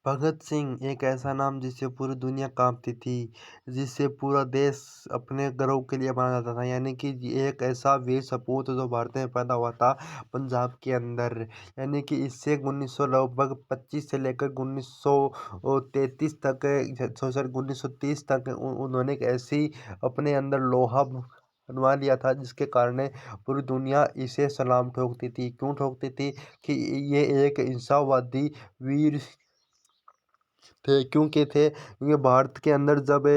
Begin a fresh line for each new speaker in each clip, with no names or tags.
भगत सिंह एक ऐसा नाम जिससे पूरी दुनिया काँपती थी, जिससे पूरा देश अपने गर्व के लिए माना जाता था। यानी कि ये एक ऐसा वीर सपूत जो भारत में पैदा हुआ था, पंजाब के अंदर। यानी कि इससे 1900 लगभग 25 से लेकर 1933 तक, सॉरी 1930 तक उन्होंने एक ऐसी अपने अंदर लोहा बनवा लिया था, जिसके कारण पूरी दुनिया इसे सलाम ठोकती थी। क्यों ठोकती थी? कि ये एक इंसानवादी वीर थे। क्योंकि भारत के अंदर जब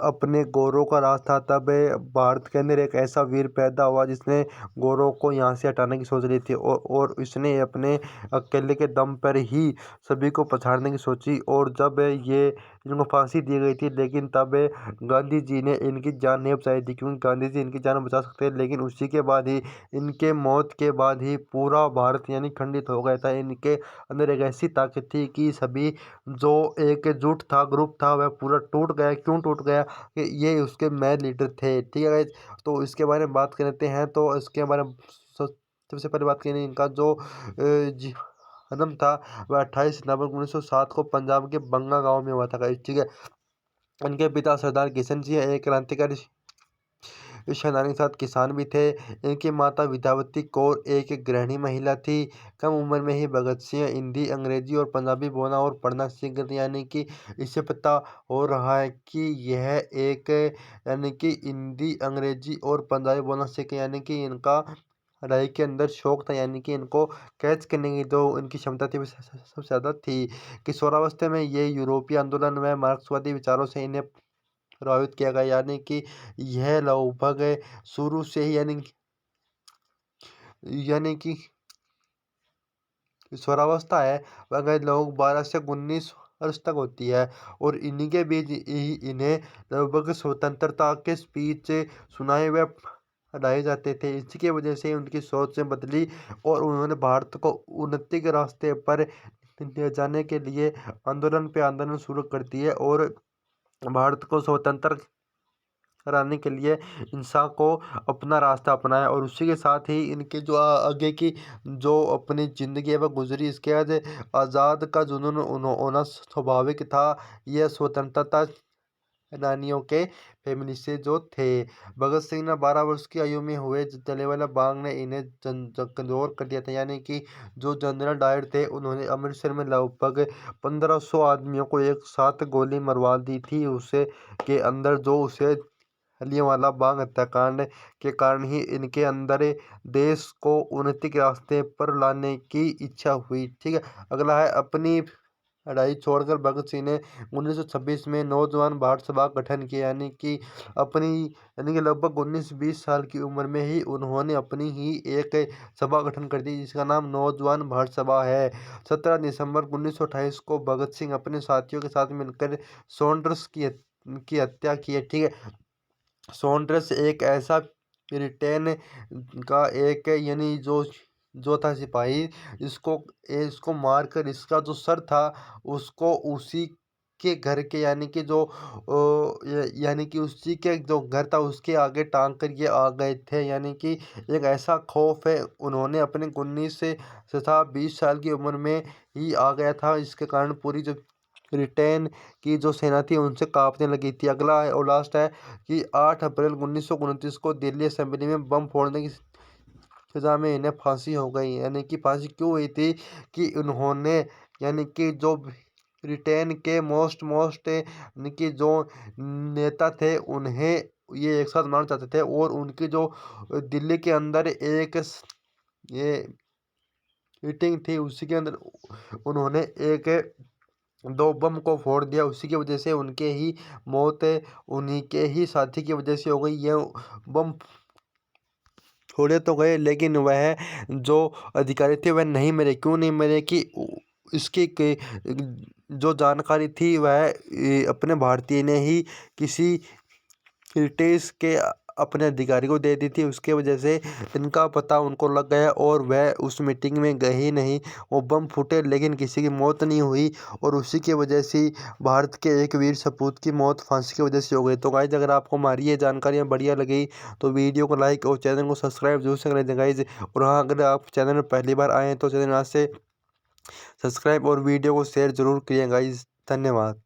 अपने गौरव का राज था, तब भारत के अंदर एक ऐसा वीर पैदा हुआ जिसने गौरव को यहाँ से हटाने की सोच रही थी, और इसने अपने अकेले के दम पर ही सभी को पछाड़ने की सोची। और जब ये इनको फांसी दी गई थी, लेकिन तब गांधी जी ने इनकी जान नहीं बचाई थी, क्योंकि गांधी जी इनकी जान बचा सकते हैं। लेकिन उसी के बाद ही, इनके मौत के बाद ही पूरा भारत यानी खंडित हो गया था। इनके अंदर एक ऐसी ताकत थी कि सभी जो एकजुट था, ग्रुप था, वह पूरा टूट गया। क्यों टूट गया? कि ये उसके मेन लीडर थे। ठीक है गाइस, तो इसके बारे में बात करते हैं। तो इसके बारे में सबसे पहले बात करें, इनका जो जन्म था वह 28 सितंबर 1907 को पंजाब के बंगा गांव में हुआ था गाइस। ठीक है, इनके पिता सरदार किशन सिंह एक क्रांतिकारी सेनानी के साथ किसान भी थे। इनकी माता विद्यावती कौर एक गृहिणी महिला थी। कम उम्र में ही भगत सिंह हिंदी, अंग्रेजी और पंजाबी बोलना और पढ़ना सीख गए थे। यानी कि इससे पता हो रहा है कि यह एक यानी कि हिंदी, अंग्रेजी और पंजाबी बोलना सीखे। यानी कि इनका पढ़ाई के अंदर शौक था, यानी कि इनको कैच करने की जो इनकी क्षमता थी वो सबसे ज़्यादा थी। किशोरावस्था में ये यूरोपीय आंदोलन में मार्क्सवादी विचारों से इन्हें प्रभावित किया गया। यानी कि यह लगभग शुरू से ही यानी कि किशोरावस्था है वह लगभग 12 से 19 वर्ष तक होती है। और इन्हीं के बीच इन्हें लगभग स्वतंत्रता के स्पीच सुनाए हुए पढ़ाए जाते थे। इसकी वजह से उनकी सोच से बदली, और उन्होंने भारत को उन्नति के रास्ते पर ले जाने के लिए आंदोलन पे आंदोलन शुरू कर दिए, और भारत को स्वतंत्र कराने के लिए इंसान को अपना रास्ता अपनाया। और उसी के साथ ही इनके जो आगे की जो अपनी ज़िंदगी है वह गुजरी। इसके बाद आज़ाद का जुनून होना स्वाभाविक था। यह स्वतंत्रता सेनानियों के फैमिली से जो थे। भगत सिंह ने 12 वर्ष की आयु में हुए जलियांवाला बाग ने इन्हें कमजोर कर दिया था। यानी कि जो जनरल डायर थे, उन्होंने अमृतसर में लगभग 1500 आदमियों को एक साथ गोली मरवा दी थी। उसे के अंदर जो उसे जलियांवाला बाग हत्याकांड के कारण ही इनके अंदर देश को उन्नति के रास्ते पर लाने की इच्छा हुई। ठीक है, अगला है अपनी पढ़ाई छोड़कर भगत सिंह ने 1926 में नौजवान भारत सभा का गठन किया। यानी कि लगभग 19-20 साल की उम्र में ही उन्होंने अपनी ही एक सभा गठन कर दी, जिसका नाम नौजवान भारत सभा है। 17 दिसंबर 1928 को भगत सिंह अपने साथियों के साथ मिलकर सॉन्डर्स की हत्या की है। ठीक है, सॉन्डर्स एक ऐसा ब्रिटेन का एक यानी जो जो था सिपाही, इसको मारकर इसका जो सर था उसको उसी के घर के यानी कि जो यानी कि उसी के जो घर था उसके आगे टांग कर ये आ गए थे। यानी कि एक ऐसा खौफ है उन्होंने अपने 19 से तथा 20 साल की उम्र में ही आ गया था, इसके कारण पूरी जो ब्रिटेन की जो सेना थी उनसे कांपने लगी थी। अगला है और लास्ट है कि 8 अप्रैल 1929 को दिल्ली असेंबली में बम फोड़ने की सजा में इन्हें फांसी हो गई। यानी कि फांसी क्यों हुई थी? कि उन्होंने यानी कि जो ब्रिटेन के मोस्ट यानी कि जो नेता थे उन्हें ये एक साथ मारना चाहते थे, और उनकी जो दिल्ली के अंदर एक ये मीटिंग थी उसी के अंदर उन्होंने एक दो बम को फोड़ दिया। उसी की वजह से उनके ही मौत उन्हीं के ही साथी की वजह से हो गई। ये बम फोड़े तो गए, लेकिन वह जो अधिकारी थे वह नहीं मरे। क्यों नहीं मरे? कि इसकी जो जानकारी थी वह अपने भारतीय ने ही किसी ब्रिटिश के अपने अधिकारी को दे दी थी। उसके वजह से इनका पता उनको लग गया, और वह उस मीटिंग में गए ही नहीं। वो बम फूटे लेकिन किसी की मौत नहीं हुई, और उसी की वजह से भारत के एक वीर सपूत की मौत फांसी की वजह से हो गई। तो गाइज, अगर आपको हमारी ये जानकारियाँ बढ़िया लगी तो वीडियो को लाइक और चैनल को सब्सक्राइब जरूर से करें गाइज। और हाँ, अगर आप चैनल में पहली बार आए हैं तो चैनल यहाँ से सब्सक्राइब और वीडियो को शेयर ज़रूर करिए गाइस। धन्यवाद।